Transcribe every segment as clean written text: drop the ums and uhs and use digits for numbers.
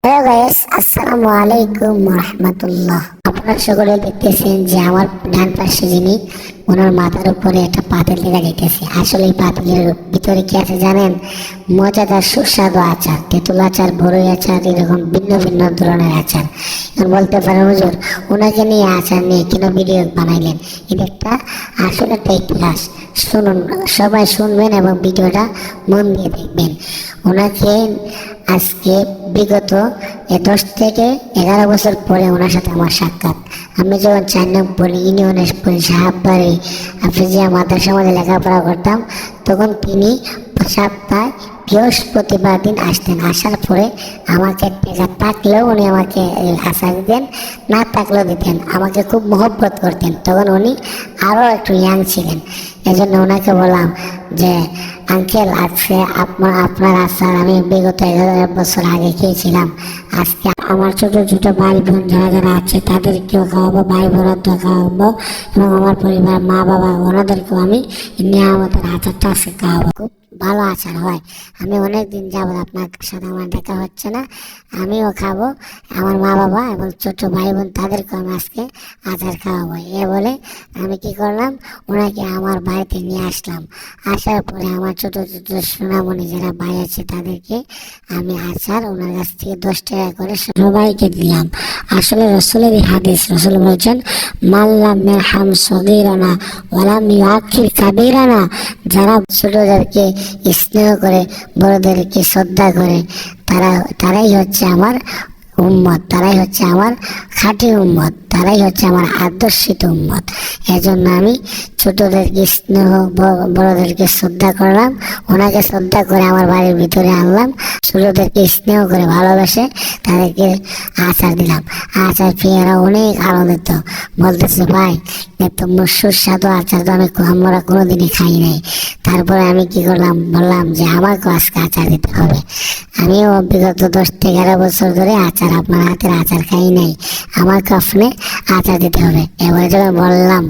Hello guys, আসসালামু আলাইকুম রাহমাতুল্লাহ। আপনারা সকলে দেখতেছেন যে আমার ডান পাশে যিনি, ওনার মাথার উপরে একটা পাতিল দেখা যাইতেছে। আসলে এই পাতিলের ভিতরে কি আছে জানেন? মজাদার সুস্বাদু আচার, তেঁতুল আচার, বড়ই আচার, এরকম ভিন্ন ভিন্ন ধরনের আচার। এখন বলতে পারেন হুজুর, ওনাকে নিয়ে আচার নিয়ে কেন ভিডিও বানাইলেন? এটা একটা আসলে একটা ইতিহাস। শুনুন, সবাই শুনবেন এবং ভিডিওটা মন দিয়ে দেখবেন। ওনাকে আজকে বিগত 10 থেকে 11 বছর পরে ওনার সাথে আমার সাক্ষাৎ। আমি যখন 4 নম্বর ইউনিয়নের সাহাববাড়ি হাফিজিয়া মাদ্রাসা মধ্যে লেখাপড়া করতাম, তখন তিনি সপ্তাহে বৃহস্পতিবার দিন আসতেন। আসার পরে আমাকে টেকা থাকলেও উনি আমাকে আশা দিতেন, না থাকলেও দিতেন। আমাকে খুব মহব্বত করতেন। তখন উনি আরও একটু ইয়াং ছিলেন। এজন্য ওনাকে বললাম যে আঙ্কেল, আজকে আপনার আচার আমি বিগত 11 বছর আগে খেয়েছিলাম। আজকে আমার ছোট ছোট ভাই বোন যারা যারা আছে তাদেরকেও খাওয়াবো, ভাই বোনদেরকেও খাওয়াবো, এবং আমার পরিবার মা বাবা ওনাদেরকেও আমি নিয়ামতের আচারটা আজকে খাওয়াবো। খুব ভালো আচার হয়। আমি অনেকদিন যাবো আপনার সাথে আমার দেখা হচ্ছে না, আমিও খাবো, আমার মা বাবা এবং ছোট ভাই বোন তাদেরকেও আমি আজকে আচার খাওয়াবো। এ বলে আমি কি করলাম, ওনাকে আমার বাড়িতে নিয়ে আসলাম। আসার পরে আমার ছোট ছোট সোনামণি যারা ভাই আছে তাদেরকে আমি আচার ওনার কাছ থেকে 10 টাকা করে সবাইকে দিলাম। আসলে রসুলের হাদিস, রসুল বলছেন মাল্লাম ইয়ারহাম সগীরানা ওয়ালাম ইউআক্কির কাবীরানা। যারা ছোটদেরকে স্নেহ করে, বড়দেরকে শ্রদ্ধা করে, তারাই হচ্ছে আমার উম্মত, তারাই হচ্ছে আমার খাঁটি উম্মত, তারাই হচ্ছে আমার আদর্শিত উম্মত। এজন্য আমি ছোটদেরকে স্নেহ, বড়দেরকে শ্রদ্ধা করলাম। ওনাকে শ্রদ্ধা করে আমার বাড়ির ভিতরে আনলাম। ছোটদেরকে স্নেহ করে ভালোবেসে তাদেরকে আচার দিলাম। আচার পেয়ে এরা অনেক আনন্দিত, বলতেছে ভাই এত সুস্বাদু আচার তো আমরা কোনোদিনই খাই নাই। তারপরে আমি কি করলাম, বললাম যে আমাকেও আজকে আচার দিতে হবে। আমিও বিগত 10 থেকে 11 বছর ধরে আচার, আপনার হাতের আচার খাই নাই, আমাকে আপনি আচার দিতে হবে। এবারে যখন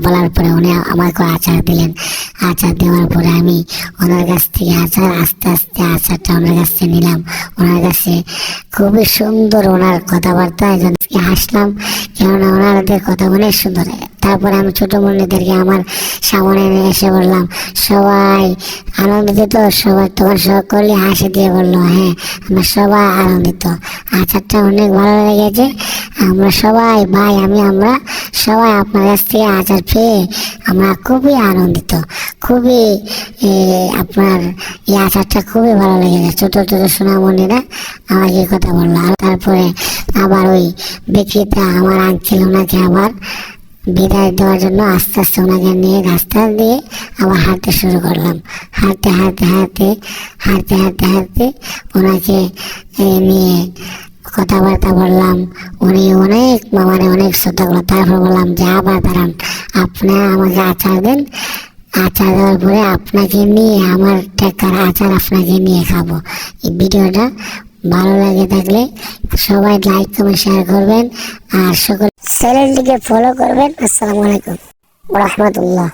বলার পরে উনি আমাকে আচার দিলেন। আচার দেওয়ার পরে আমি ওনার কাছ থেকে আচার আস্তে আস্তে আচারটা ওনার কাছ থেকে নিলাম। ওনার কাছে খুবই সুন্দর ওনার কথাবার্তা, একজন হাসলাম, কেননা ওনাদের কথা অনেক সুন্দর। তারপরে আমি ছোট মন্দিরদেরকে আমার সামনে এসে বললাম, সবাই আনন্দিত তো? সবাই তখন সকলে হাসি দিয়ে বললো হ্যাঁ, আমরা সবাই আনন্দিত, আচারটা অনেক ভালো লেগেছে, আমরা সবাই ভাই আমরা সবাই আপনার কাছ থেকে আচার পেয়ে আমরা খুবই আনন্দিত, খুবই আপনার এই আচারটা খুবই ভালো লেগেছে। ছোট ছোট সোনামণিরা আমাকে কথা বললো। আর তারপরে আবার ওই বিক্রেতা আমার আঙ্কেল, ওনাকে আবার বিদায় দেওয়ার জন্য আস্তে আস্তে ওনাকে নিয়ে রাস্তা দিয়ে আবার হাঁটতে শুরু করলাম। হাঁটতে হাঁটতে হাঁটতে হাঁটতে হাঁটতে হাঁটতে ওনাকে নিয়ে কথাবার্তা বললাম। উনি অনেক শ্রদ্ধা করলো। তারপর বললাম যে আবার দাঁড়ান, আপনারা আমাকে আচার দেন, আচার দেওয়ার পরে আপনাকে নিয়ে আমার টাকার আচার আপনাকে নিয়ে খাবো। এই ভিডিওটা ভালো লাগে থাকলে সবাই লাইক কমেন্ট শেয়ার করবেন, আর সকল চ্যানেলটিকে ফলো করবেন। আসসালামু আলাইকুম ওয়া রাহমাতুল্লাহ।